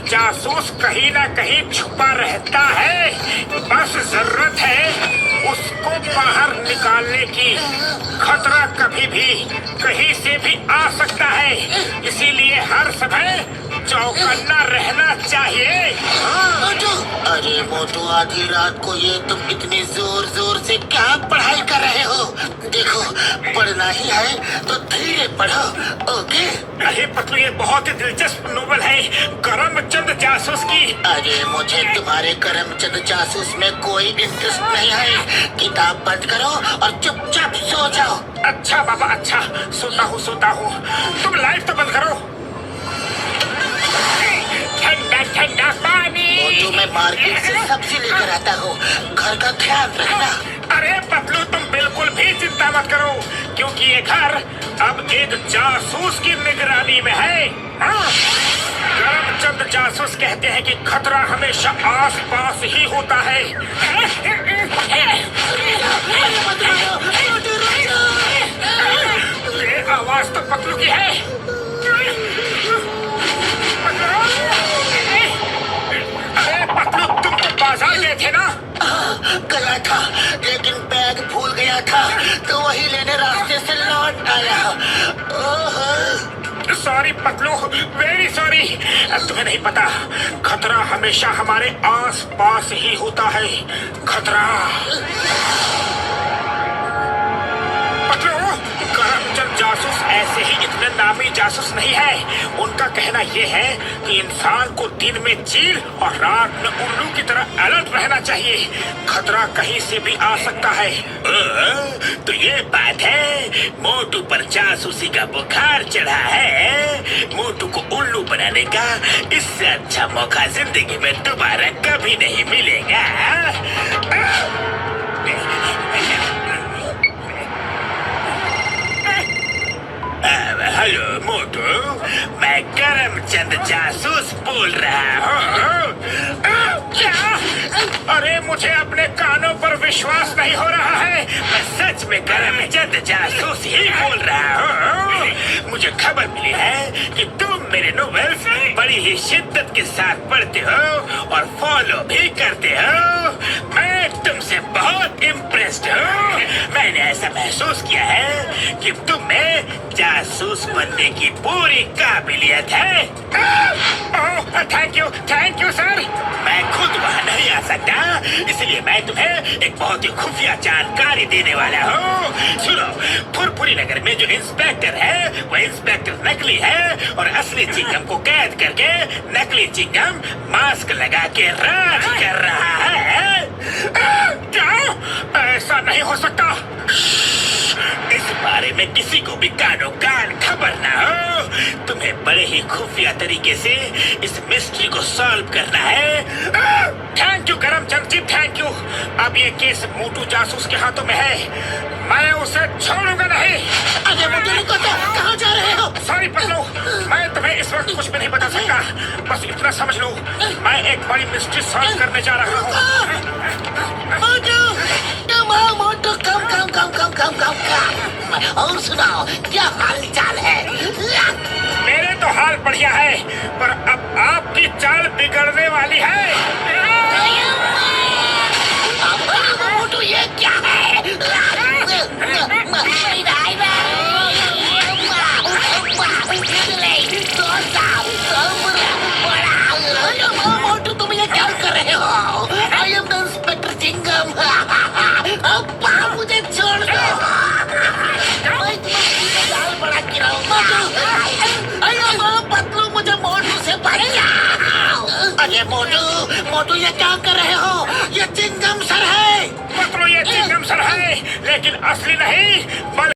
जासूस कहीं ना कहीं छुपा रहता है, बस जरूरत है उसको बाहर निकालने की। खतरा कभी भी कहीं से भी आ सकता है, इसीलिए हर समय चौकन्ना रहना चाहिए। मोटू, अरे मोटू, आधी रात को ये तुम इतनी जोर जोर से क्या पढ़ाई कर रहे हो? देखो, पढ़ना ही है तो धीरे पढ़ो, ओके? अरे पतलू, ये बहुत ही दिलचस्प नोवेल है, करमचंद जासूस की। अरे मुझे तुम्हारे करमचंद जासूस में कोई इंटरेस्ट नहीं है। किताब बंद करो और चुपचाप सो जाओ। अच्छा बाबा, अच्छा, सोता हूँ। तुम लाइट तो बंद करो। ठंडा ठंडा पानी। मोटू, मैं मार्केट से सब्जी लेकर आता हूँ, घर का ख्याल रखना। अरे पतलू, तुम बिल्कुल भी चिंता मत करो, क्योंकि ये घर अब एक जासूस की निगरानी में है। करमचंद जासूस कहते हैं कि खतरा हमेशा आस पास ही होता है। ये आवाज तो पतलू की है। अरे पतलू, तुम तो बाजार गए थे ना? गया था, लेकिन बैग भूल गया था, तो वही लेने रास्ते से लौट आया। Sorry Patlu, very sorry. तुम्हें नहीं पता, खतरा हमेशा हमारे आस पास ही होता है। खतरा। पतलू, करमचंद जासूस ऐसे ही इतने नामी जासूस नहीं है। उनका कहना यह है कि इंसान को दिन में चील और रात में उल्लू की तरह अलर्ट रहना चाहिए। खतरा कहीं से भी आ सकता है। तो ये बात है, मोटू पर जासूसी का बुखार चढ़ा है। मोटू को उल्लू बनाने का इससे अच्छा मौका जिंदगी में दोबारा कभी नहीं मिलेगा। हेलो मोटू, मैं करमचंद जासूस बोल रहा हूँ। क्या? अरे मुझे अपने कानों पर विश्वास नहीं हो रहा है। मैं सच में करमचंद जासूस ही बोल रहा हूँ। मुझे खबर मिली है कि तुम मेरे नोवेल्स बड़ी ही शिद्दत के साथ पढ़ते हो और फॉलो भी करते हो। मैं तुमसे बहुत इम्प्रेस्ड हूँ। मैंने ऐसा महसूस किया है कि तुम में जासूस बनने की पूरी काबिलियत है। Thank you sir. मैं खुद वहाँ नहीं आ सकता, इसलिए मैं तुम्हें एक बहुत ही खुफिया जानकारी देने वाला हूँ। सुनो, फुरफुरी नगर में जो इंस्पेक्टर है, वो इंस्पेक्टर नकली है और असली चिंगम को कैद करके नकली चिंगम मास्क लगा के राज कर रहा है। क्या? ऐसा नहीं हो सकता। इस बारे में किसी को भी कानो कान खबर ना हो। तुम्हें बड़े ही खुफिया तरीके से इस मिस्ट्री को सॉल्व करना है। Thank you Karamchand ji, thank you. अब ये केस मोटू जासूस के हाथों में है, मैं उसे छोड़ूंगा नहीं। अरे मुझे रुको, तो कहाँ जा रहे हो? सॉरी पतलू, मैं तुम्हें इस वक्त कुछ भी नहीं बता सकता। बस इतना समझ लो, मैं एक बड़ी मिस्ट्री सॉल्व करने जा रहा हूँ। मोटू, मोटू, कम। और सुनाओ, क्या हाल चाल है? मेरे तो हाल बढ़िया है, पर अब आपकी चाल बिगड़ने वाली है। मोटू, ये क्या है? मोटू, तुम ये क्या कर रहे हो? I am the inspector Chingam. मुझे छोड़ दो। मैं तुम्हें जाल बड़ा गिराऊंगा। पतलू, मुझे मोटू से बचाओ। अरे मोटू, ये क्या कर रहे हो? ये चिंगम सर है। पतलू, ये चिंगम सर है, लेकिन असली नहीं।